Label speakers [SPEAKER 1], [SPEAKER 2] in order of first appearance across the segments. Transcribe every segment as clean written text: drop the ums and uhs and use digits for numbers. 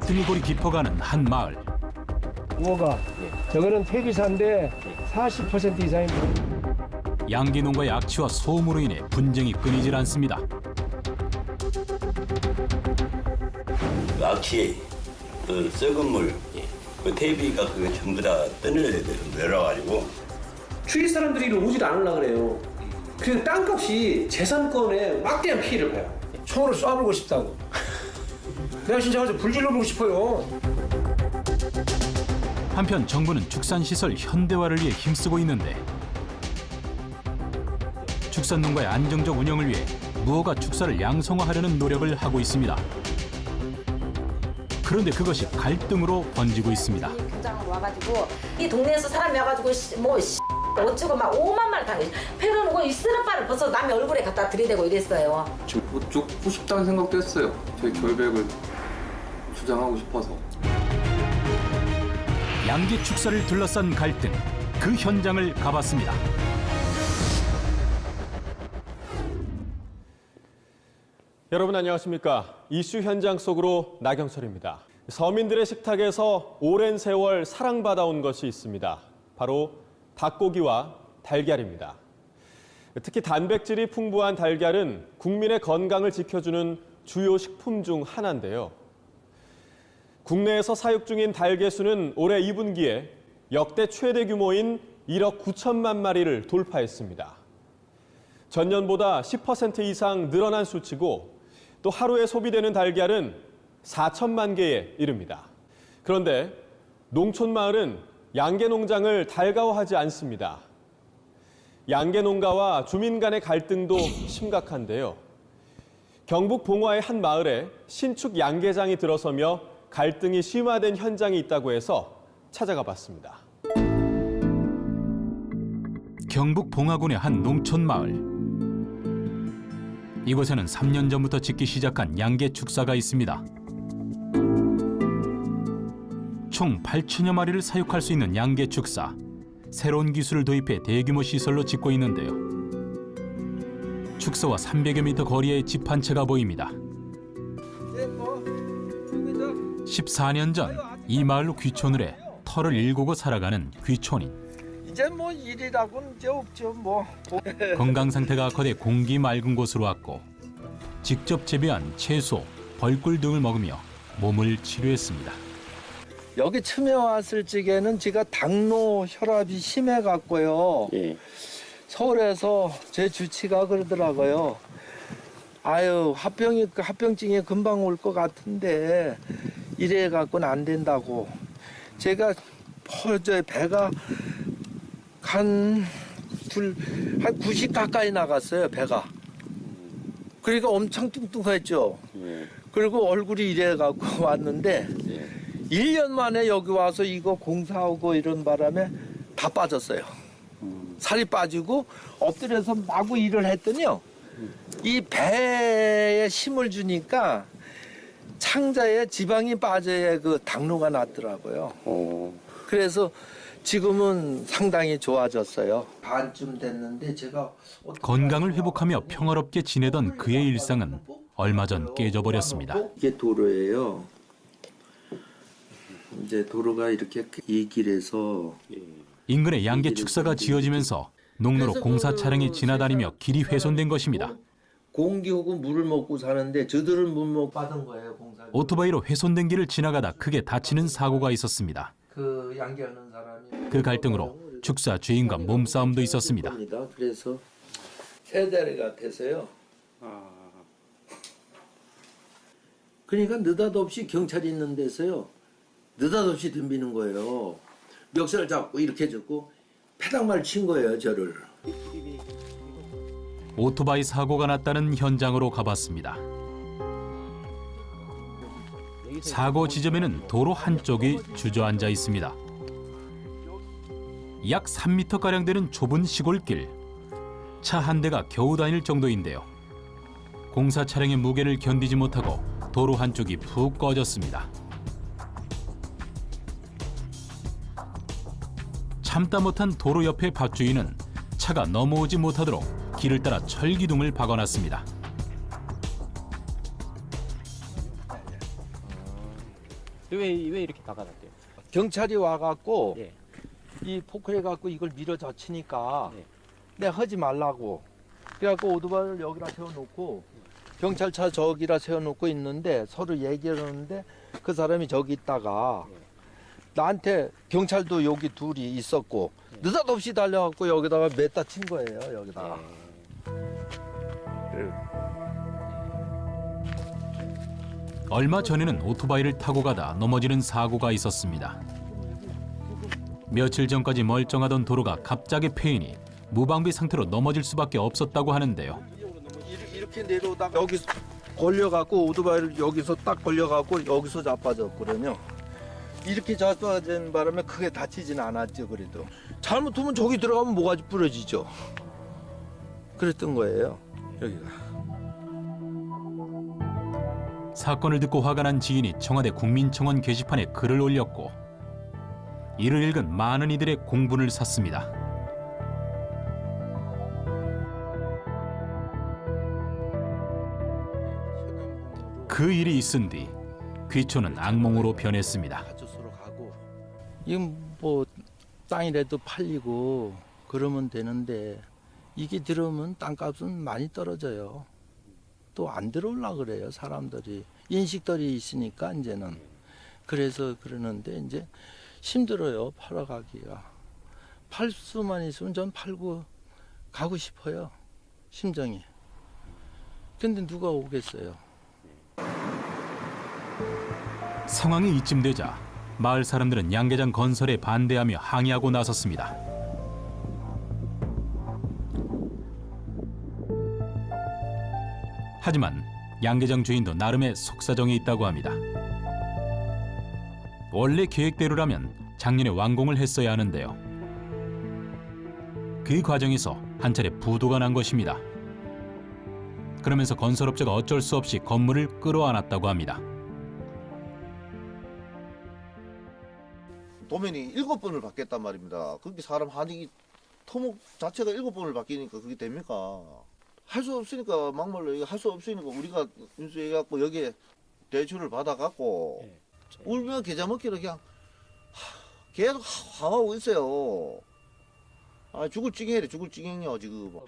[SPEAKER 1] 갈등의 골이 깊어가는 한 마을.
[SPEAKER 2] 뭐가? 저거는 퇴비사인데 40% 이상입니다.
[SPEAKER 1] 양계 농가의 악취와 소음으로 인해 분쟁이 끊이질 않습니다.
[SPEAKER 3] 악취, 그 썩은 물, 그 퇴비가 그게 전부 다 내려가지고
[SPEAKER 4] 주위 사람들이 이리 오질 않으려고 그래요. 그래서 땅값이 재산권에 막대한 피해를 봐요.
[SPEAKER 2] 총으로 쏴불고 싶다고. 내가 진짜 가서 불질러보고 싶어요.
[SPEAKER 1] 한편 정부는 축산시설 현대화를 위해 힘쓰고 있는데 축산농가의 안정적 운영을 위해 무허가 축사를 양성화하려는 노력을 하고 있습니다. 그런데 그것이 갈등으로 번지고 있습니다.
[SPEAKER 5] 이 교장으로 와가지고 이 동네에서 사람이 와가지고 어쩌고 막 5만 말 당해. 패러놓고 이 쓰레빠를 벗어 남의 얼굴에 갖다 들이대고 이랬어요.
[SPEAKER 6] 뭐 죽고 싶다는 생각도 했어요. 저희 결백을 주장하고 싶어서.
[SPEAKER 1] 양계 축사를 둘러싼 갈등, 그 현장을 가봤습니다.
[SPEAKER 7] 여러분 안녕하십니까? 이슈 현장 속으로 나경철입니다. 서민들의 식탁에서 오랜 세월 사랑받아온 것이 있습니다. 바로 닭고기와 달걀입니다. 특히 단백질이 풍부한 달걀은 국민의 건강을 지켜주는 주요 식품 중 하나인데요. 국내에서 사육 중인 달개 수는 올해 2분기에 역대 최대 규모인 1억 9천만 마리를 돌파했습니다. 전년보다 10% 이상 늘어난 수치고 또 하루에 소비되는 달걀은 4천만 개에 이릅니다. 그런데 농촌 마을은 양계 농장을 달가워하지 않습니다. 양계 농가와 주민 간의 갈등도 심각한데요. 경북 봉화의 한 마을에 신축 양계장이 들어서며 갈등이 심화된 현장이 있다고 해서 찾아가 봤습니다.
[SPEAKER 1] 경북 봉화군의 한 농촌 마을. 이곳에는 3년 전부터 짓기 시작한 양계 축사가 있습니다. 총 8천여 마리를 사육할 수 있는 양계 축사. 새로운 기술을 도입해 대규모 시설로 짓고 있는데요. 축사와 300여 미터 거리에 집 한 채가 보입니다. 14년 전 이 마을로 귀촌을 해 터를 일구고 살아가는 귀촌인.
[SPEAKER 2] 이제 뭐 일이라고는 이제 없죠 뭐.
[SPEAKER 1] 건강 상태가 악화돼 공기 맑은 곳으로 왔고 직접 재배한 채소, 벌꿀 등을 먹으며 몸을 치료했습니다.
[SPEAKER 8] 여기 처음에 왔을 적에는 제가 당뇨 혈압이 심해갖고요. 서울에서 제 주치가 그러더라고요. 아유 합병증이 금방 올 것 같은데 이래 갖고는 안 된다고. 제가 저 배가 한 90 가까이 나갔어요, 배가. 그러니까 엄청 뚱뚱했죠. 그리고 얼굴이 이래 갖고 왔는데 1년 만에 여기 와서 이거 공사하고 이런 바람에 다 빠졌어요. 살이 빠지고 엎드려서 마구 일을 했더니요. 이 배에 힘을 주니까 창자에 지방이 빠져야 그 당뇨가 낫더라고요. 그래서 지금은 상당히 좋아졌어요. 반쯤 됐는데 제가
[SPEAKER 1] 건강을 회복하며 평화롭게 지내던 그의 일상은 얼마 전 깨져버렸습니다.
[SPEAKER 8] 이게 도로예요. 이제 도로가 이렇게 이 길에서
[SPEAKER 1] 인근에 양계 축사가 지어지면서 농로로 공사 차량이 지나다니며 길이 훼손된 것입니다.
[SPEAKER 8] 공기하고 물을 먹고 사는데 저들은 못 먹고 받은 거예요, 공사.
[SPEAKER 1] 오토바이로 훼손된 길을 지나가다 크게 다치는 사고가 있었습니다.
[SPEAKER 8] 그 양계하는 사람이
[SPEAKER 1] 그 갈등으로 축사 주인과 몸싸움도 있었습니다.
[SPEAKER 8] 그래서 세 대리 같아서요. 그러니까 느닷없이 경찰이 있는 데서요. 느닷없이 덤비는 거예요. 멱살을 잡고 이렇게 잡고 패당말 친 거예요, 저를.
[SPEAKER 1] 오토바이 사고가 났다는 현장으로 가봤습니다. 사고 지점에는 도로 한쪽이 주저앉아 있습니다. 약 3m가량 되는 좁은 시골길. 차 한 대가 겨우 다닐 정도인데요. 공사 차량의 무게를 견디지 못하고 도로 한쪽이 푹 꺼졌습니다. 참다 못한 도로 옆의 밭주인은 차가 넘어오지 못하도록 길을 따라 철기둥을 박아놨습니다.
[SPEAKER 9] 왜 이렇게 박아놨대요?
[SPEAKER 8] 경찰이 와갖고
[SPEAKER 9] 예.
[SPEAKER 8] 이 포크레 갖고 이걸 밀어젖히니까
[SPEAKER 9] 예.
[SPEAKER 8] 내가 하지 말라고. 그래갖고 오토바이를 여기다 세워놓고 경찰차 저기다 세워놓고 있는데 서로 얘기를 하는데 그 사람이 저기 있다가 나한테 경찰도 여기 둘이 있었고 느닷없이 달려갖고 여기다가 맸다 친 거예요. 여기다가.
[SPEAKER 1] 얼마 전에는 오토바이를 타고 가다 넘어지는 사고가 있었습니다. 며칠 전까지 멀쩡하던 도로가 갑자기 패이니 무방비 상태로 넘어질 수밖에 없었다고 하는데요.
[SPEAKER 8] 이렇게 내려오다가 여기 걸려갖고 오토바이를 여기서 딱 걸려갖고 여기서 자빠졌거든요. 이렇게 자빠진 바람에 크게 다치진 않았죠. 그래도 잘못하면 저기 들어가면 모가지 부러지죠. 그랬던 거예요. 여기가.
[SPEAKER 1] 사건을 듣고 화가 난 지인이 청와대 국민청원 게시판에 글을 올렸고 이를 읽은 많은 이들의 공분을 샀습니다. 그 일이 있은 뒤 귀촌은 악몽으로 변했습니다.
[SPEAKER 8] 가족수로 가고 이건 뭐 땅이라도 팔리고 그러면 되는데 이게 들어오면 땅값은 많이 떨어져요. 또 안 들어올라 그래요 사람들이. 인식들이 있으니까 이제는. 그래서 그러는데 이제 힘들어요 팔아가기가. 팔 수만 있으면 전 팔고 가고 싶어요 심정이. 근데 누가 오겠어요.
[SPEAKER 1] 상황이 이쯤 되자 마을 사람들은 양계장 건설에 반대하며 항의하고 나섰습니다. 하지만 양계장 주인도 나름의 속사정이 있다고 합니다. 원래 계획대로라면 작년에 완공을 했어야 하는데요. 그 과정에서 한 차례 부도가 난 것입니다. 그러면서 건설업체가 어쩔 수 없이 건물을 끌어안았다고 합니다.
[SPEAKER 10] 도면이 7번을 받겠단 말입니다. 그게 사람 한익이 토목 자체가 7번을 바뀌니까 그게 됩니까? 할 수 없으니까 막말로 할 수 없으니까 우리가 인수해갖고 여기에 대출을 받아갖고 울며 계좌 먹기로 그냥 계속 하고 있어요. 아, 죽을 찡해래 죽을 찡해요 지금.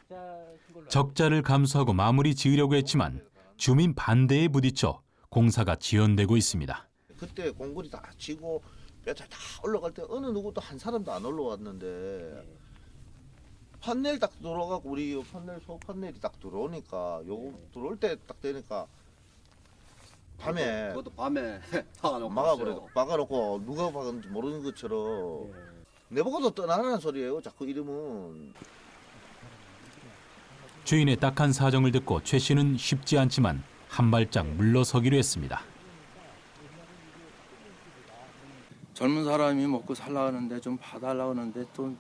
[SPEAKER 1] 적자를 감수하고 마무리 지으려고 했지만 주민 반대에 부딪혀 공사가 지연되고 있습니다.
[SPEAKER 10] 그때 공구리 다 치고 뼈다 다 올라갈 때 어느 누구도 한 사람도 안 올라왔는데 판넬 딱 들어가고 우리 판넬 소 판넬이 딱 들어오니까 요거 들어올 때 딱 되니까 밤에
[SPEAKER 6] 그것도 밤에 막아놓고
[SPEAKER 10] 막아놓고 누가 박았는지 모르는 것처럼 내보고도 떠나라는 소리예요. 자꾸 이러면.
[SPEAKER 1] 주인의 딱한 사정을 듣고 최 씨는 쉽지 않지만 한 발짝 물러서기로 했습니다.
[SPEAKER 8] 젊은 사람이 먹고 살려고 하는데 좀 봐달라고 하는데 또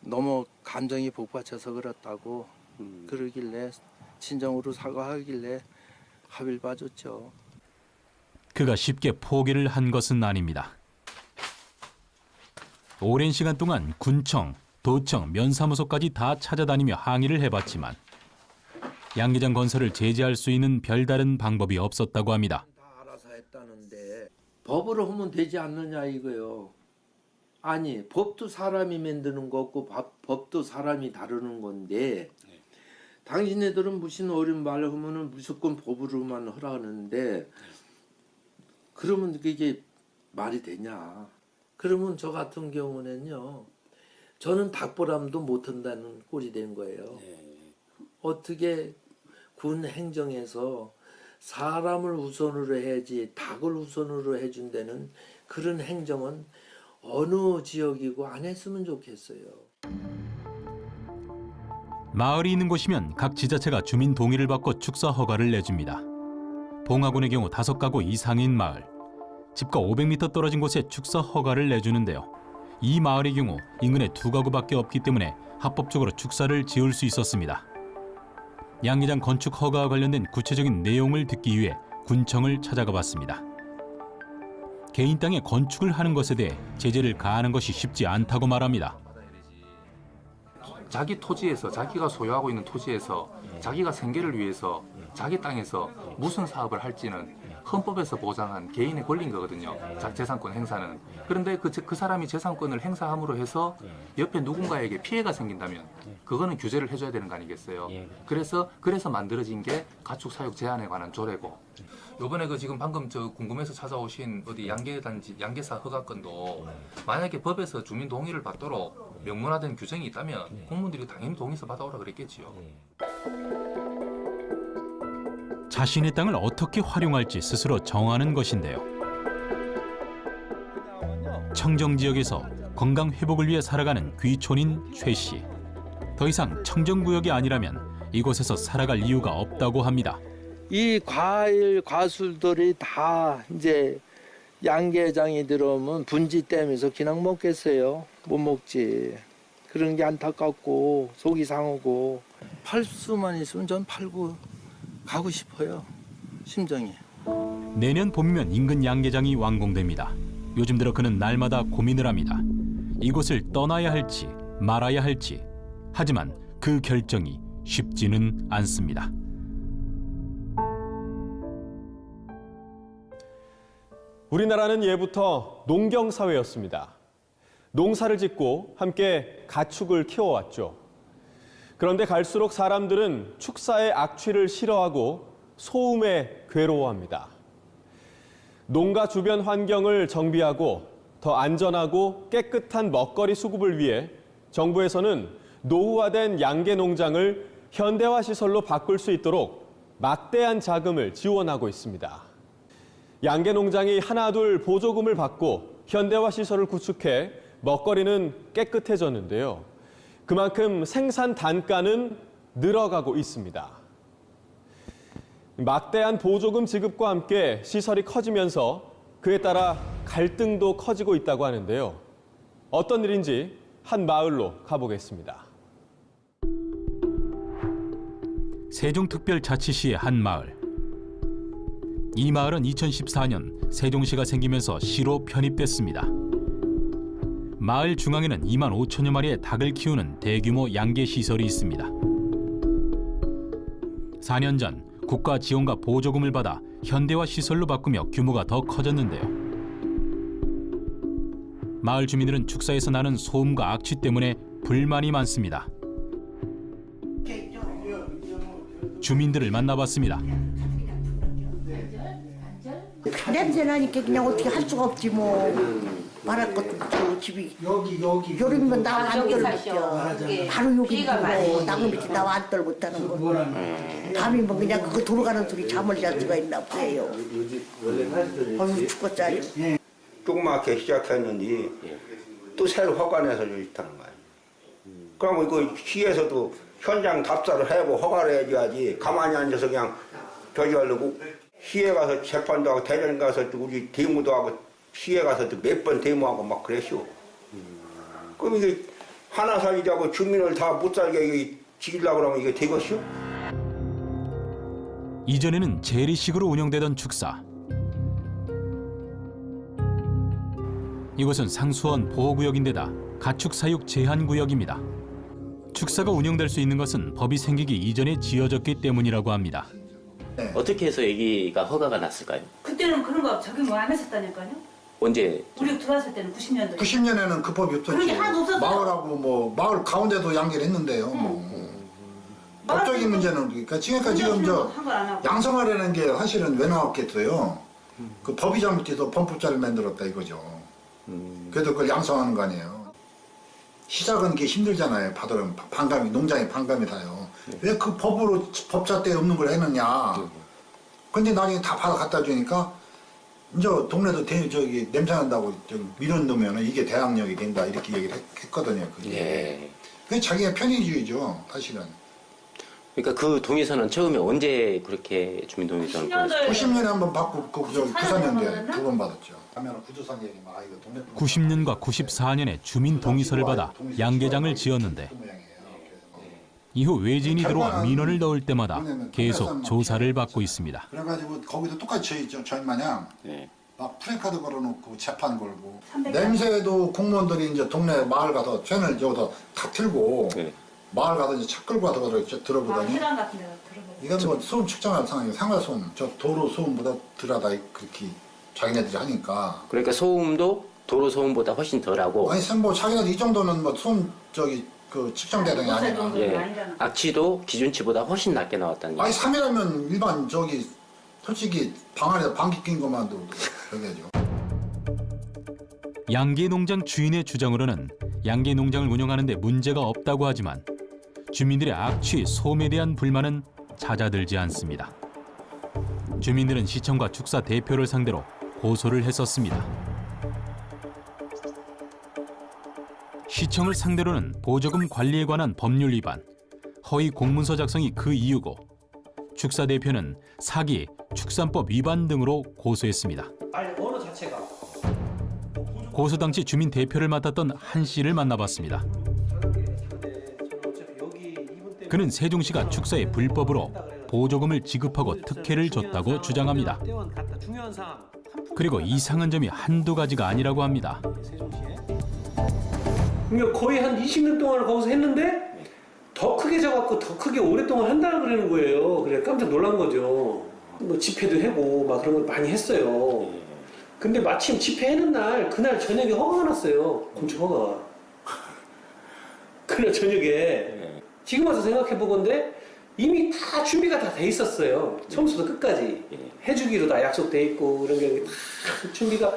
[SPEAKER 8] 너무 감정이 복받쳐서 그렇다고 그러길래 진정으로 사과하길래 합의를 봐줬죠.
[SPEAKER 1] 그가 쉽게 포기를 한 것은 아닙니다. 오랜 시간 동안 군청, 도청, 면사무소까지 다 찾아다니며 항의를 해봤지만 양계장 건설을 제재할 수 있는 별다른 방법이 없었다고 합니다.
[SPEAKER 8] 다 알아서 했다는데 법으로 하면 되지 않느냐 이거요. 아니 법도 사람이 만드는 거고 법도 사람이 다루는 건데 당신네들은 무슨 어려운 말을 하면은 무조건 법으로만 하라 하는데 그러면 그게 말이 되냐. 그러면 저 같은 경우는요. 저는 닭보람도 못한다는 꼴이 된 거예요. 어떻게 군 행정에서 사람을 우선으로 해야지 닭을 우선으로 해준다는 그런 행정은 어느 지역이고 안 했으면 좋겠어요.
[SPEAKER 1] 마을이 있는 곳이면 각 지자체가 주민 동의를 받고 축사 허가를 내줍니다. 봉화군의 경우 5가구 이상인 마을, 집과 500m 떨어진 곳에 축사 허가를 내주는데요. 이 마을의 경우 인근에 2가구밖에 없기 때문에 합법적으로 축사를 지을 수 있었습니다. 양계장 건축 허가와 관련된 구체적인 내용을 듣기 위해 군청을 찾아가 봤습니다. 개인 땅에 건축을 하는 것에 대해 제재를 가하는 것이 쉽지 않다고 말합니다.
[SPEAKER 11] 자기 토지에서 자기가 소유하고 있는 토지에서 자기가 생계를 위해서 자기 땅에서 무슨 사업을 할지는 헌법에서 보장한 개인의 권리인 거거든요. 재산권 행사는. 그런데 그 사람이 재산권을 행사함으로 해서 옆에 누군가에게 피해가 생긴다면 그거는 규제를 해줘야 되는 거 아니겠어요. 그래서 만들어진 게 가축 사육 제한에 관한 조례고. 요번에 지금 방금 궁금해서 찾아오신 어디 양계사 허가권도 만약에 법에서 주민 동의를 받도록 명문화된 규정이 있다면 공무원들이 당연히 동의서 받아오라 그랬겠지요.
[SPEAKER 1] 자신의 땅을 어떻게 활용할지 스스로 정하는 것인데요. 청정 지역에서 건강 회복을 위해 살아가는 귀촌인 최 씨. 더 이상 청정구역이 아니라면 이곳에서 살아갈 이유가 없다고 합니다.
[SPEAKER 8] 이 과일, 과술들이 다 이제 양계장이 들어오면 분지댐에서 그냥 먹겠어요. 못 먹지. 그런 게 안타깝고 속이 상하고 팔 수만 있으면 전 팔고 가고 싶어요. 심정이.
[SPEAKER 1] 내년 봄이면 인근 양계장이 완공됩니다. 요즘 들어 그는 날마다 고민을 합니다. 이곳을 떠나야 할지 말아야 할지. 하지만 그 결정이 쉽지는 않습니다.
[SPEAKER 7] 우리나라는 예부터 농경사회였습니다. 농사를 짓고 함께 가축을 키워왔죠. 그런데 갈수록 사람들은 축사의 악취를 싫어하고 소음에 괴로워합니다. 농가 주변 환경을 정비하고 더 안전하고 깨끗한 먹거리 수급을 위해 정부에서는 노후화된 양계 농장을 현대화 시설로 바꿀 수 있도록 막대한 자금을 지원하고 있습니다. 양계 농장이 하나둘 보조금을 받고 현대화 시설을 구축해 먹거리는 깨끗해졌는데요. 그만큼 생산 단가는 늘어가고 있습니다. 막대한 보조금 지급과 함께 시설이 커지면서 그에 따라 갈등도 커지고 있다고 하는데요. 어떤 일인지 한 마을로 가보겠습니다.
[SPEAKER 1] 세종특별자치시의 한 마을. 이 마을은 2014년 세종시가 생기면서 시로 편입됐습니다. 마을 중앙에는 2만 5천여 마리의 닭을 키우는 대규모 양계 시설이 있습니다. 4년 전 국가 지원과 보조금을 받아 현대화 시설로 바꾸며 규모가 더 커졌는데요. 마을 주민들은 축사에서 나는 소음과 악취 때문에 불만이 많습니다. 주민들을 만나봤습니다.
[SPEAKER 9] 냄새 나니까 그냥 어떻게 할 수가 없지 뭐. 말할 것도 없고 집이 여름이면 나와 안 떨못죠. 바로 여기 있고 나무 밑에 나와 안 떨못하는 거. 밤이면 그냥 그거 돌아가는 소리 잠을 잘 수가 있나 보여요. 어휴 죽겠자요.
[SPEAKER 2] 조그맣게 시작했는데 또 새로 허가내서 있다는 거예요. 그러면 이거 시에서도 현장 답사를 하고 허가를 해줘야지 가만히 앉아서 그냥 저기 하려고 시에 가서 재판도 하고 대전 가서 우리 데모도 하고 시에 가서 몇 번 데모하고 막 그랬쇼. 그럼 이게 하나 살리자고 주민을 다 못 살게 지키려고 그러면 이게 되겠쇼?
[SPEAKER 1] 이전에는 재래식으로 운영되던 축사. 이곳은 상수원 보호구역인데다 가축 사육 제한 구역입니다. 축사가 운영될 수 있는 것은 법이 생기기 이전에 지어졌기 때문이라고 합니다.
[SPEAKER 12] 어떻게 해서 여기가 허가가 났을까요?
[SPEAKER 13] 그때는 그런 거 적용 안 했었다니까요.
[SPEAKER 12] 언제?
[SPEAKER 13] 우리 들어왔을 때는 90년도.
[SPEAKER 14] 90년에는 그 법이 없었지.
[SPEAKER 13] 그런 게 하나도 없었어요.
[SPEAKER 14] 마을하고 뭐 마을 가운데도 양계를 했는데요. 법적인 문제는 그러니까 지금까지 지금 저 양성하려는 게 사실은 왜 나왔겠어요? 그 법이 잘못해서 범법자를 만들었다 이거죠. 그래도 그걸 양성하는 거 아니에요. 시작은 게 힘들잖아요. 받으면 반감이 농장에 반감이 다요. 왜 그 법으로 법자 때 없는 걸 했느냐. 근데 나중에 다 받아 갖다 주니까 이제 동네도 저기 냄새 난다고 민원 넣으면 이게 대항력이 된다 이렇게 얘기를 했거든요. 그게.
[SPEAKER 12] 예.
[SPEAKER 14] 그게 자기가 편의주의죠, 사실은.
[SPEAKER 12] 그러니까 그 동의서는 처음에 언제 그렇게 주민동의서를 받았어요?
[SPEAKER 14] 90년에 한번 받고 그 94년도에 두 번 받았죠. 하면 구조상 얘기 막 이거 동네
[SPEAKER 1] 90년과 94년에 주민 동의서를 받아 양계장을 지었는데 이후 외지인이 들어와 민원을 넣을 때마다 계속 조사를 받고 있습니다.
[SPEAKER 14] 그래가지고 거기도 똑같이 저희 마냥 막 프레카드 걸어놓고 재판 걸고 냄새도 공무원들이 이제 동네 마을 가서 쟤를 저기다 다 틀고 마을 가더니 차 끌고 가다가 들어보더니
[SPEAKER 13] 해당 같은 데가 들어보고.
[SPEAKER 14] 이건 뭐 소음 측정할 상황이고 상가소음, 저 도로 소음보다 덜하다 그렇게 자기네들이 하니까.
[SPEAKER 12] 그러니까 소음도 도로 소음보다 훨씬 덜하고.
[SPEAKER 14] 아니 뭐 자기네들 이 정도는 뭐 소음 그 측정 대상이 아니라.
[SPEAKER 12] 예. 악취도 기준치보다 훨씬 낮게 나왔다는
[SPEAKER 14] 아니
[SPEAKER 12] 얘기.
[SPEAKER 14] 3이라면 일반 솔직히 방 안에서 방귀 낀 것만도 그러겠죠.
[SPEAKER 1] 양계 농장 주인의 주장으로는 양계 농장을 운영하는 데 문제가 없다고 하지만 주민들의 악취, 소음에 대한 불만은 잦아들지 않습니다. 주민들은 시청과 축사 대표를 상대로 고소를 했었습니다. 시청을 상대로는 보조금 관리에 관한 법률 위반, 허위 공문서 작성이 그 이유고 축사 대표는 사기, 축산법 위반 등으로 고소했습니다.
[SPEAKER 4] 아니 언어 자체가.
[SPEAKER 1] 고소 당시 주민 대표를 맡았던 한 씨를 만나봤습니다. 그는 세종시가 축사에 불법으로 보조금을 지급하고 특혜를 줬다고 주장합니다. 그리고 이상한 점이 한두 가지가 아니라고 합니다.
[SPEAKER 4] 그러니까 거의 한 20년 동안 거기서 했는데 더 크게 잡았고 더 크게 오랫동안 한다는 그러는 거예요. 그래 깜짝 놀란 거죠. 뭐 집회도 하고 막 그런 걸 많이 했어요. 근데 마침 집회하는 날 그날 저녁에 허가가 났어요. 곤충 허가가. 그날 저녁에 지금 와서 생각해 보건데 이미 다 준비가 다 돼 있었어요. 처음부터 끝까지 해주기로 다 약속돼 있고 이런 게 다 준비가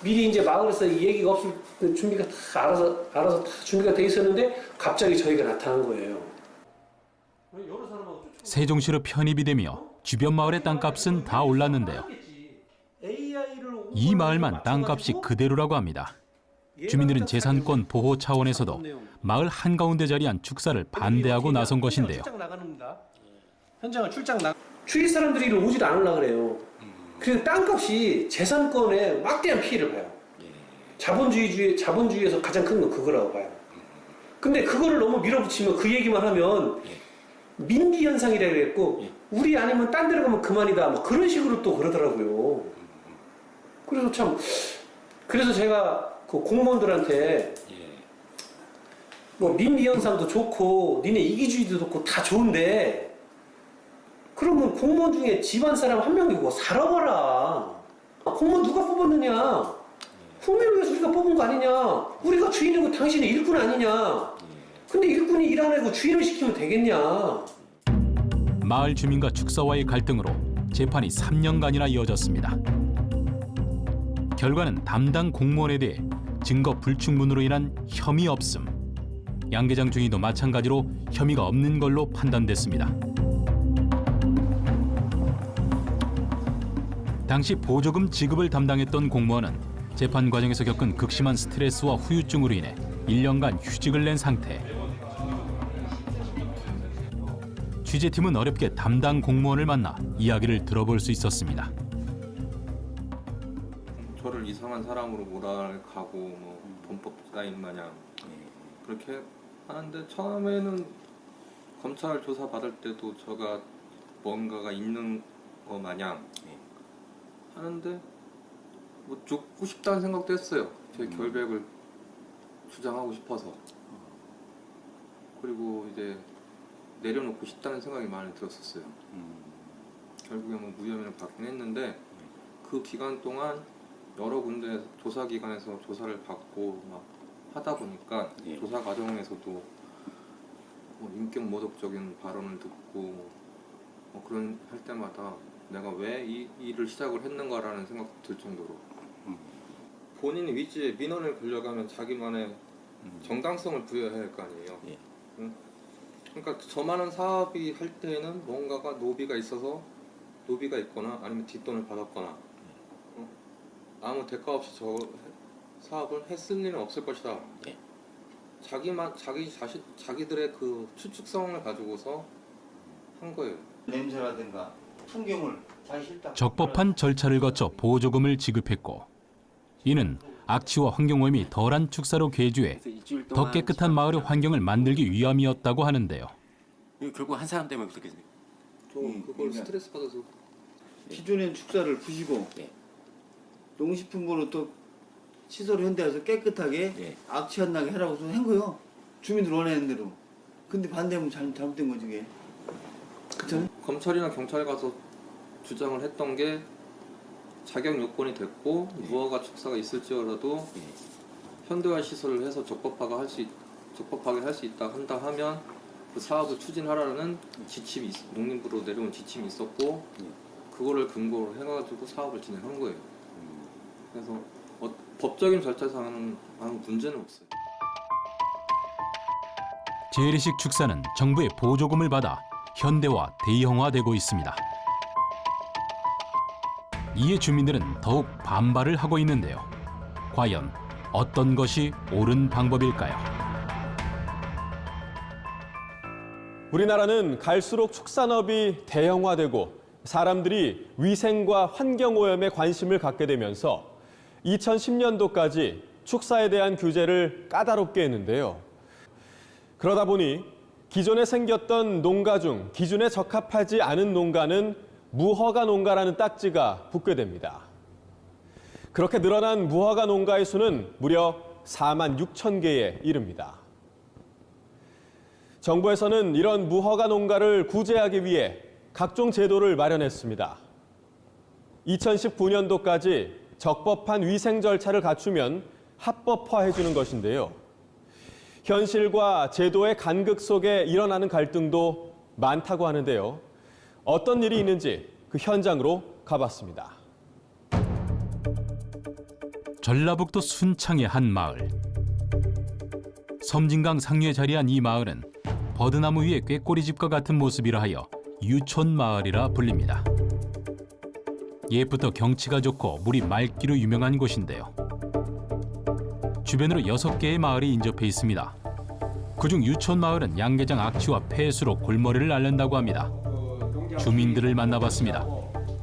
[SPEAKER 4] 미리 이제 마을에서 이 얘기가 없을 때 준비가 다 알아서 다 준비가 돼 있었는데 갑자기 저희가 나타난 거예요.
[SPEAKER 1] 세종시로 편입이 되며 주변 마을의 땅값은 다 올랐는데요. 이 마을만 땅값이 그대로라고 합니다. 주민들은 재산권 보호 차원에서도 마을 한가운데 자리한 축사를 반대하고 나선 것인데요.
[SPEAKER 4] 현장을 주위 사람들이 이리 오지도 않으려고 그래요. 그래서 땅값이 재산권에 막대한 피해를 봐요. 자본주의에서 가장 큰 건 그거라고 봐요. 근데 그거를 너무 밀어붙이면 그 얘기만 하면 민기 현상이라고 했고 우리 아니면 딴 데로 가면 그만이다 뭐 그런 식으로 또 그러더라고요. 그래서 제가 그 공무원들한테 뭐 민기 현상도 좋고 니네 이기주의도 좋고 다 좋은데 그러면 공무원 중에 집안 사람 한 명이고 살아봐라. 공무원 누가 뽑았느냐? 국민을 위해서 우리가 뽑은 거 아니냐? 우리가 주인이고 당신이 일꾼 아니냐? 근데 일꾼이 일 안 하고 주인을 시키면 되겠냐?
[SPEAKER 1] 마을 주민과 축사와의 갈등으로 재판이 3년간이나 이어졌습니다. 결과는 담당 공무원에 대해 증거 불충분으로 인한 혐의 없음, 양계장 중위도 마찬가지로 혐의가 없는 걸로 판단됐습니다. 당시 보조금 지급을 담당했던 공무원은 재판 과정에서 겪은 극심한 스트레스와 후유증으로 인해 1년간 휴직을 낸 상태. 취재팀은 어렵게 담당 공무원을 만나 이야기를 들어볼 수 있었습니다.
[SPEAKER 15] 저를 이상한 사람으로 몰아가고 뭐 범법자인 마냥 그렇게 하는데 처음에는 검찰 조사 받을 때도 저가 뭔가가 있는 거 마냥 하는데 뭐 죽고 싶다는 생각도 했어요. 제 결백을 주장하고 싶어서. 그리고 이제 내려놓고 싶다는 생각이 많이 들었었어요. 결국에 뭐 무혐의를 받긴 했는데 그 기간 동안 여러 군데 조사기관에서 조사를 받고 막 하다 보니까 조사 과정에서도 뭐 인격 모독적인 발언을 듣고 뭐 그런 할 때마다 내가 왜 이 일을 시작을 했는가라는 생각도 들 정도로 본인이 위지에 민원을 걸려가면 자기만의 정당성을 부여해야 할 거 아니에요. 그러니까 저만한 사업이 할 때에는 뭔가가 노비가 있어서 노비가 있거나 아니면 뒷돈을 받았거나 아무 대가 없이 저 사업을 했을 일은 없을 것이다. 자기들의 그 추측성을 가지고서 한 거예요.
[SPEAKER 2] 냄새라든가 풍경을 자기 싫다.
[SPEAKER 1] 적법한 절차를 거쳐 보조금을 지급했고 이는 악취와 환경오염이 덜한 축사로 개조해 더 깨끗한 마을의 환경을 만들기 위함이었다고 하는데요.
[SPEAKER 12] 결국 한 사람 때문에 그렇게 돼요.
[SPEAKER 15] 그걸 스트레스 받아서
[SPEAKER 16] 기존의 축사를 부시고 농식품부로 또 시설을 현대해서 깨끗하게 악취 안 나게 해라고 한 거요. 주민들 원하는 대로. 근데 반대하면 잘못된 거지 그게. 그쵸?
[SPEAKER 15] 검찰이나 경찰 가서 주장을 했던 게 자격 요건이 됐고 무허가 축사가 있을지라도 현대화 시설을 해서 적법하게 할 수 있다 한다 하면 그 사업을 추진하라는 지침이 농림부로 내려온 지침이 있었고 그거를 근거로 해가지고 사업을 진행한 거예요. 그래서 법적인 절차상은 아무 문제는 없어요.
[SPEAKER 1] 재래식 축사는 정부의 보조금을 받아 현대화, 대형화되고 있습니다. 이에 주민들은 더욱 반발을 하고 있는데요. 과연 어떤 것이 옳은 방법일까요?
[SPEAKER 7] 우리나라는 갈수록 축산업이 대형화되고 사람들이 위생과 환경오염에 관심을 갖게 되면서 2010년도까지 축사에 대한 규제를 까다롭게 했는데요. 그러다 보니 기존에 생겼던 농가 중 기준에 적합하지 않은 농가는 무허가 농가라는 딱지가 붙게 됩니다. 그렇게 늘어난 무허가 농가의 수는 무려 4만 6천 개에 이릅니다. 정부에서는 이런 무허가 농가를 구제하기 위해 각종 제도를 마련했습니다. 2019년도까지 적법한 위생 절차를 갖추면 합법화해주는 것인데요. 현실과 제도의 간극 속에 일어나는 갈등도 많다고 하는데요. 어떤 일이 있는지 그 현장으로 가봤습니다.
[SPEAKER 1] 전라북도 순창의 한 마을. 섬진강 상류에 자리한 이 마을은 버드나무 위에 꾀꼬리집과 같은 모습이라 하여 유촌마을이라 불립니다. 옛부터 경치가 좋고 물이 맑기로 유명한 곳인데요. 주변으로 6개의 마을이 인접해 있습니다. 그중 유촌마을은 양계장 악취와 폐수로 골머리를 앓는다고 합니다. 주민들을 만나봤습니다.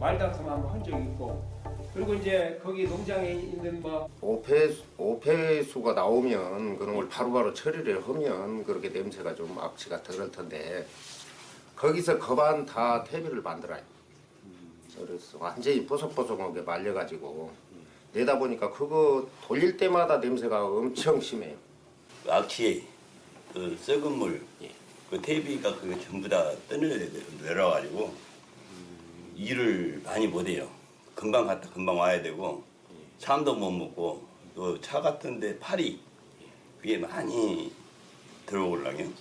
[SPEAKER 4] 말다툼 한번 한 적이 있고, 그리고 이제 거기 농장에 있는 뭐
[SPEAKER 17] 오폐수가 나오면 그런 걸 바로바로 처리를 하면 그렇게 냄새가 좀 악취가 덜할 텐데 거기서 거반 다 퇴비를 만들어요. 그래서 완전히 뽀송뽀송하게 말려가지고 내다 보니까 그거 돌릴 때마다 냄새가 엄청 심해요.
[SPEAKER 3] 악취에 그 썩은 물, 그 퇴비가 그게 전부 다 내려가지고 일을 많이 못해요. 금방 갔다 금방 와야 되고 잠도 못 먹고 또 차 같은데 파리 그게 많이 들어오려면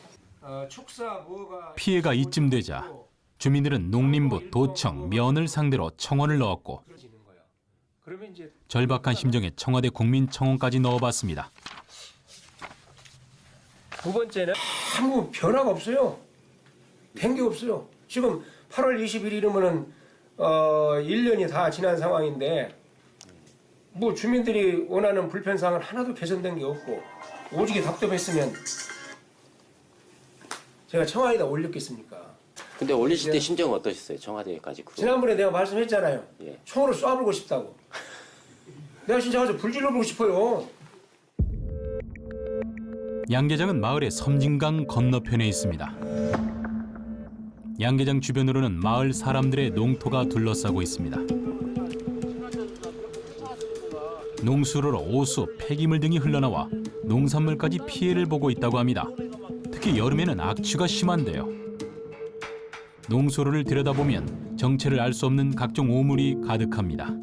[SPEAKER 1] 피해가 이쯤 되자 주민들은 농림부, 도청, 면을 상대로 청원을 넣었고 절박한 심정에 청와대 국민청원까지 넣어봤습니다.
[SPEAKER 4] 두 번째는 아무 변화가 없어요. 된 게 없어요. 지금 8월 21일이면은 1년이 다 지난 상황인데 뭐 주민들이 원하는 불편사항은 하나도 개선된 게 없고 오직에 답답했으면 제가 청와대에다 올렸겠습니까?
[SPEAKER 12] 근데 올리실 때 심정은 어떠셨어요? 청와대까지.
[SPEAKER 4] 지난번에 내가 말씀했잖아요.
[SPEAKER 12] 예.
[SPEAKER 4] 총으로 쏴불고 싶다고. 내가 진짜 가서 불질러보고 싶어요.
[SPEAKER 1] 양계장은 마을의 섬진강 건너편에 있습니다. 양계장 주변으로는 마을 사람들의 농토가 둘러싸고 있습니다. 농수로로 오수, 폐기물 등이 흘러나와 농산물까지 피해를 보고 있다고 합니다. 특히 여름에는 악취가 심한데요. 농수로를 들여다보면 정체를 알 수 없는 각종 오물이 가득합니다.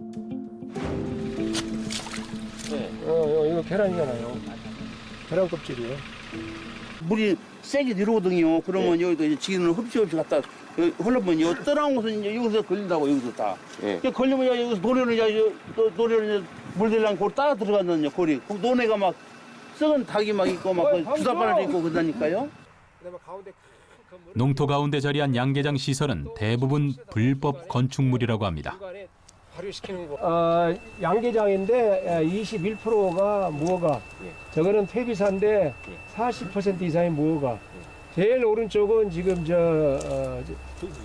[SPEAKER 4] 이거 계란이잖아요. 계란 껍질이에요.
[SPEAKER 18] 물이 세게 내려오거든요. 그러면 여기도 이제 지는 흡수 없이 갖다 흘러보면 요 떠나온 것은 이제 여기서 걸린다고 여기서 다. 걸리면 여기서 노래를 물 대려면 골 따라 들어간다는요. 골이. 그 노래가 막 썩은 닭이 막 있고 막 주사바라도 있고 그러다니까요.
[SPEAKER 1] 농토 가운데 자리한 양계장 시설은 대부분 불법 건축물이라고 합니다.
[SPEAKER 4] 발효시키는 거. 양계장인데 21%가 무허가. 저거는 퇴비사인데 40% 이상의 무허가. 제일 오른쪽은 지금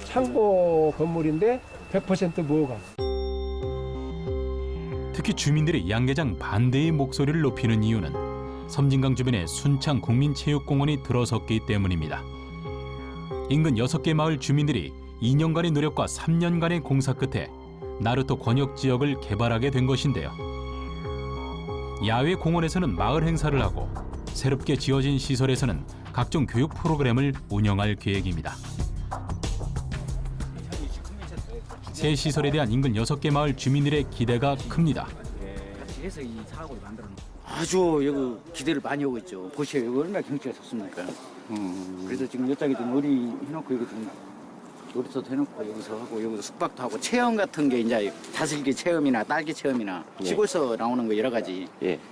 [SPEAKER 4] 창고 건물인데 100% 무허가.
[SPEAKER 1] 특히 주민들이 양계장 반대의 목소리를 높이는 이유는 섬진강 주변에 순창 국민체육공원이 들어섰기 때문입니다. 인근 6개 마을 주민들이 2년간의 노력과 3년간의 공사 끝에 나루토 권역지역을 개발하게 된 것인데요. 야외 공원에서는 마을 행사를 하고 새롭게 지어진 시설에서는 각종 교육 프로그램을 운영할 계획입니다. 새 시설에 대한 인근 6개 마을 주민들의 기대가 큽니다.
[SPEAKER 19] 해서 이 사업을 만들어 아주 여기 기대를 많이 하고 있죠. 보시오, 여기 얼마나 경치가 좋습니까? 그래서 지금 이쪽에 좀 놀이 해놓고 여기 좀 놀이터도 해놓고 여기서 하고 여기서 숙박도 하고 체험 같은 게 이제 다슬기 체험이나 딸기 체험이나 시골에서 나오는 거 여러 가지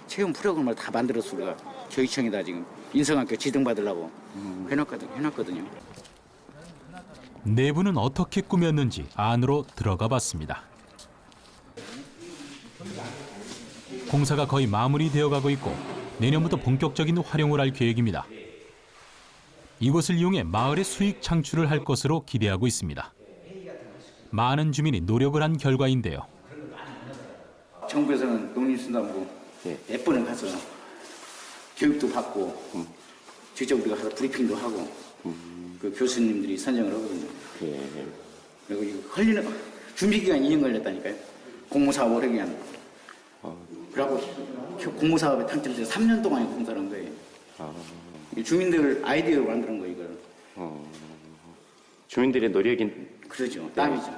[SPEAKER 19] 체험 프로그램을 다 만들어서 우리가 교육청에다 지금 인성학교 지정받으려고 해놨거든요.
[SPEAKER 1] 내부는 어떻게 꾸몄는지 안으로 들어가 봤습니다. 공사가 거의 마무리되어 가고 있고 내년부터 본격적인 활용을 할 계획입니다. 이곳을 이용해 마을의 수익 창출을 할 것으로 기대하고 있습니다. 많은 주민이 노력을 한 결과인데요.
[SPEAKER 19] 정부에서는 농림수산부 몇 번을 가서 교육도 받고 직접 우리가 가서 브리핑도 하고 그 교수님들이 선정을 하거든요. 그리고 이거 걸리는 준비 기간 2년 걸렸다니까요. 공모사업 오래 기간. 그리고 공모사업에 당첨돼서 3년 동안 공사를 한 거예요. 주민들 아이디어로 만드는 거 이걸.
[SPEAKER 12] 주민들의 노력이
[SPEAKER 19] 그러죠. 땀이죠.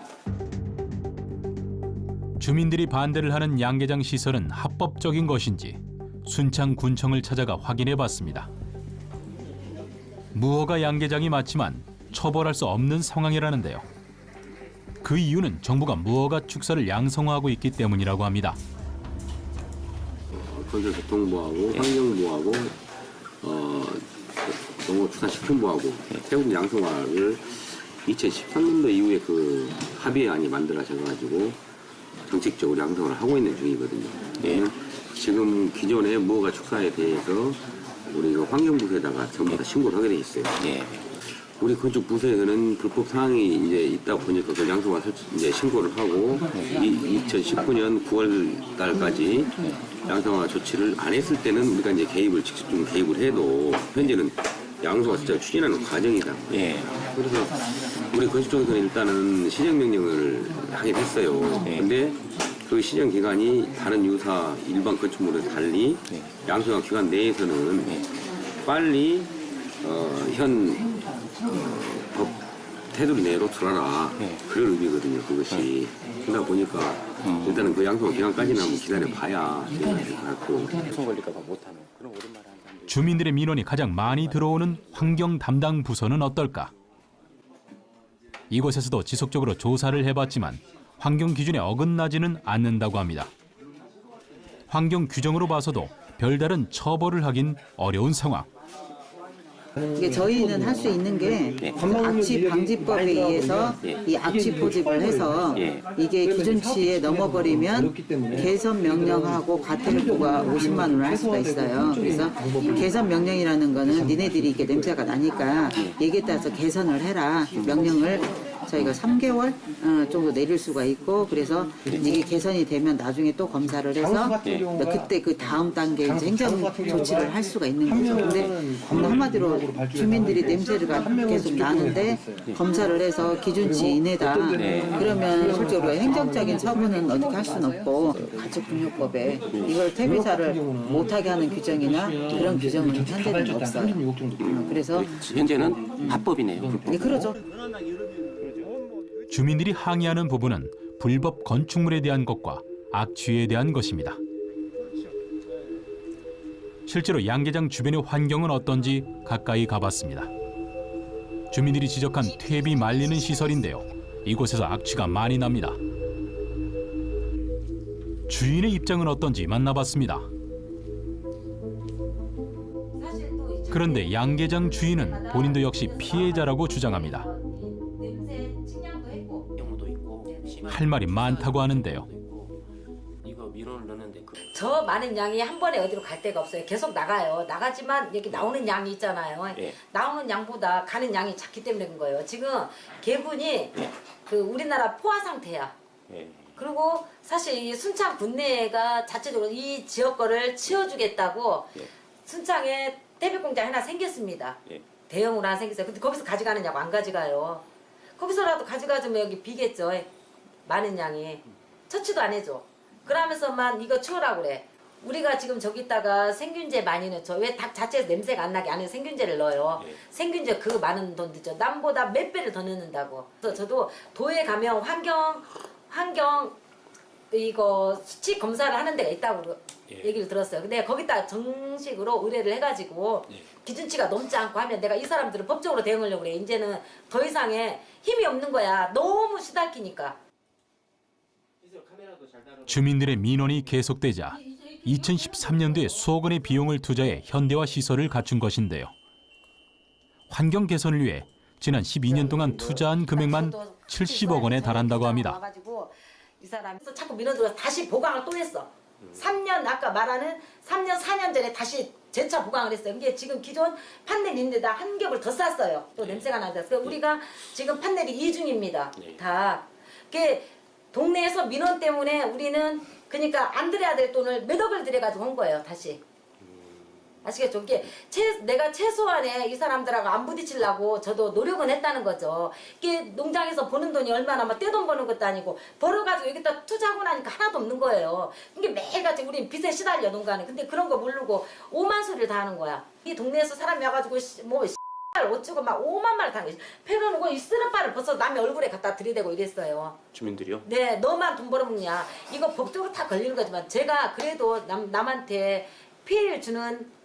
[SPEAKER 1] 주민들이 반대를 하는 양계장 시설은 합법적인 것인지 순창군청을 찾아가 확인해 봤습니다. 무허가 양계장이 맞지만 처벌할 수 없는 상황이라는데요. 그 이유는 정부가 무허가 축사를 양성화하고 있기 때문이라고 합니다.
[SPEAKER 20] 건설교통부하고 환경부하고 농업축산식품부하고 태국 양성화를 2013년도 이후에 그 합의안이 만들어져가지고 정책적으로 양성을 하고 있는 중이거든요. 지금 기존의 무허가 축사에 대해서 우리 환경부에다가 전부 다 신고를 하게 돼 있어요. 우리 건축부서에서는 불법 사항이 이제 있다 보니까 그 양성화 이제 신고를 하고 2019년 9월 달까지 양성화 조치를 안 했을 때는 우리가 이제 직접 좀 개입을 해도 현재는 양성화 진짜 추진하는 과정이다. 그래서 우리 건축 쪽에서는 일단은 시정명령을 하게 됐어요. 근데 그 시정 기간이 다른 유사 일반 건축물과 달리 양성화 기간 내에서는 빨리 현 법 테두리 내로 들어라. 그런 의미거든요. 그것이. 그러다 보니까 일단은 그 양성화 기간까지는 한번 기다려봐야 될것 같고.
[SPEAKER 12] 걸릴까봐 못하는 그런 오랜만에 하는 사람들.
[SPEAKER 1] 주민들의 민원이 가장 많이 들어오는 환경 담당 부서는 어떨까? 이곳에서도 지속적으로 조사를 해봤지만 환경 기준에 어긋나지는 않는다고 합니다. 환경 규정으로 봐서도 별다른 처벌을 하긴 어려운 상황.
[SPEAKER 21] 이게 저희는 할 수 있는 게 악취 방지법에 의해서 이 악취 포집을 해서 이게 기준치에 넘어버리면 개선 명령하고 과태료가 50만 원을 할 수가 있어요. 그래서 개선 명령이라는 거는 니네들이 이게 냄새가 나니까 얘기에 따라서 개선을 해라 명령을 저희가 3개월 정도 내릴 수가 있고 그래서 이게 개선이 되면 나중에 또 검사를 해서 그때 그 다음 단계 이제 행정 조치를 할 수가 있는 거죠. 근데 한마디로 주민들이 냄새가 계속 나는데 검사를 해서 기준치 이내다. 그러면 실제로 행정적인 처분은 어떻게 할 수는 없고 가축분뇨법에 이걸 퇴비사를 못하게 하는 규정이나 그런 규정은 현재는 없어요. 그래서
[SPEAKER 12] 현재는 합법이네요.
[SPEAKER 21] 네, 그러죠.
[SPEAKER 1] 주민들이 항의하는 부분은 불법 건축물에 대한 것과 악취에 대한 것입니다. 실제로 양계장 주변의 환경은 어떤지 가까이 가봤습니다. 주민들이 지적한 퇴비 말리는 시설인데요. 이곳에서 악취가 많이 납니다. 주인의 입장은 어떤지 만나봤습니다. 그런데 양계장 주인은 본인도 역시 피해자라고 주장합니다. 할 말이 많다고 하는데요.
[SPEAKER 12] 이거 민원을 넣는데
[SPEAKER 5] 저 많은 양이 한 번에 어디로 갈 데가 없어요. 계속 나가요. 나가지만 여기 나오는 양이 있잖아요. 나오는 양보다 가는 양이 작기 때문에 그런 거예요. 지금 개분이 그 우리나라 포화 상태야. 그리고 사실 이 순창 군내가 자체적으로 이 지역 거를 치워주겠다고 순창에 퇴비 공장 하나 생겼습니다. 대형으로 하나 생겼어요. 근데 거기서 가져가느냐고 안 가져가요. 거기서라도 가져가주면 여기 비겠죠. 많은 양이 처치도 안 해줘. 그러면서만 이거 치우라고 그래. 우리가 지금 저기다가 생균제 많이 넣죠. 왜 닭 자체에서 냄새가 안 나게 안에 생균제를 넣어요. 생균제 그 많은 돈 들죠. 남보다 몇 배를 더 넣는다고. 그래서 저도 도에 가면 환경 이거 수치 검사를 하는 데가 있다고 얘기를 들었어요. 근데 거기다 정식으로 의뢰를 해가지고 기준치가 넘지 않고 하면 내가 이 사람들을 법적으로 대응하려고 그래. 이제는 더 이상의 힘이 없는 거야. 너무 시달키니까.
[SPEAKER 1] 주민들의 민원이 계속되자 2013년도에 수억 원의 비용을 투자해 현대화 시설을 갖춘 것인데요. 환경 개선을 위해 지난 12년 동안 투자한 금액만 70억 원에 달한다고 합니다.
[SPEAKER 5] 와가지고 이 사람이 자꾸 민원 들어서 다시 보강을 또 했어. 3년 아까 말하는 3년 4년 전에 다시 재차 보강을 했어요. 이게 지금 기존 판넬 있는데다 한 겹을 더 쌌어요. 또 냄새가 난다. 그래서 우리가 지금 판넬이 2중입니다. 다. 그게 동네에서 민원 때문에 우리는 그러니까 안 들여야 될 돈을 몇 억을 들여가지고 온 거예요. 다시. 아시겠죠? 이게 내가 최소한의 이 사람들하고 안 부딪히려고 저도 노력은 했다는 거죠. 이게 농장에서 버는 돈이 얼마나 막 떼돈 버는 것도 아니고 벌어가지고 여기다 투자하고 나니까 하나도 없는 거예요. 이게 매일같이 우린 빚에 시달려 농가는. 근데 그런 거 모르고 오만 소리를 다 하는 거야. 이 동네에서 사람이 와가지고 뭐 어쩌고 막 오만 말을 다 하는 거지. 패러놓고 이 쓰레빠를 벗어 남의 얼굴에 갖다 들이대고 이랬어요.
[SPEAKER 12] 주민들이요?
[SPEAKER 5] 네, 너만 돈 벌어먹냐. 이거 법적으로 다 걸리는 거지만 제가 그래도 남한테 피해를 주는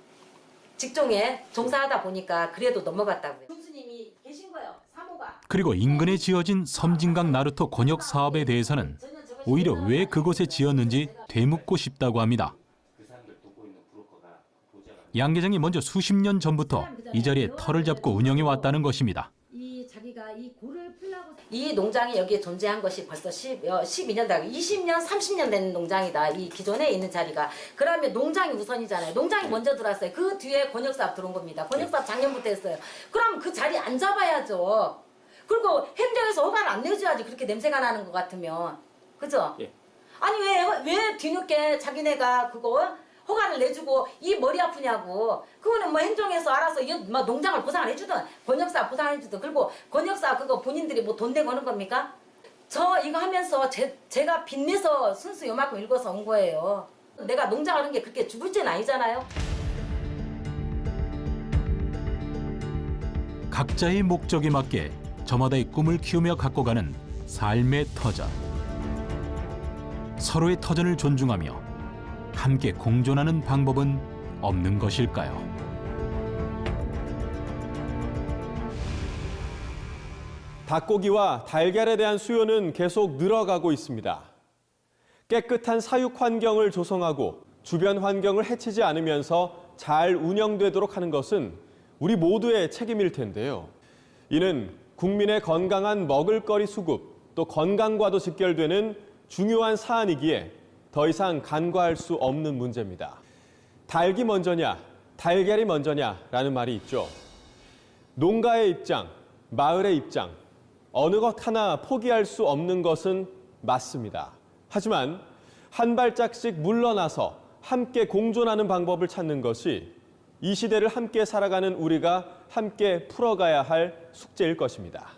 [SPEAKER 5] 직종에 종사하다 보니까 그래도 넘어갔다고요. 교수님이 계신 거예요. 사모가.
[SPEAKER 1] 그리고 인근에 지어진 섬진강 나루터 권역 사업에 대해서는 오히려 왜 그곳에 지었는지 되묻고 싶다고 합니다. 양 계장이 먼저 수십 년 전부터 이 자리에 터를 잡고 운영해 왔다는 것입니다.
[SPEAKER 5] 자기가 이 골을 풀라고 이 농장이 여기에 존재한 것이 벌써 12년 다 20년 30년 된 농장이다. 이 기존에 있는 자리가. 그러면 농장이 우선이잖아요. 농장이 먼저 들어왔어요. 그 뒤에 권역사업 들어온 겁니다. 권역사업 작년부터 했어요. 그럼 그 자리 안 잡아야죠. 그리고 행정에서 허가를 안 내줘야지. 그렇게 냄새가 나는 것 같으면. 그죠? 아니 왜 뒤늦게 자기네가 그거 허가를 내주고 이 머리 아프냐고. 그거는 뭐 행정에서 알아서 뭐 농장을 보상을 해주든 권역사 보상을 해주든. 그리고 권역사 그거 본인들이 뭐 돈 내고 하는 겁니까? 저 이거 하면서 제가 빚내서 순수 요만큼 읽어서 온 거예요. 내가 농장을 하는 게 그렇게 죽을 죄는 아니잖아요.
[SPEAKER 1] 각자의 목적에 맞게 저마다의 꿈을 키우며 갖고 가는 삶의 터전. 서로의 터전을 존중하며 함께 공존하는 방법은 없는 것일까요?
[SPEAKER 7] 닭고기와 달걀에 대한 수요는 계속 늘어가고 있습니다. 깨끗한 사육 환경을 조성하고 주변 환경을 해치지 않으면서 잘 운영되도록 하는 것은 우리 모두의 책임일 텐데요. 이는 국민의 건강한 먹을거리 수급, 또 건강과도 직결되는 중요한 사안이기에 더 이상 간과할 수 없는 문제입니다. 닭이 먼저냐, 달걀이 먼저냐라는 말이 있죠. 농가의 입장, 마을의 입장, 어느 것 하나 포기할 수 없는 것은 맞습니다. 하지만 한 발짝씩 물러나서 함께 공존하는 방법을 찾는 것이 이 시대를 함께 살아가는 우리가 함께 풀어가야 할 숙제일 것입니다.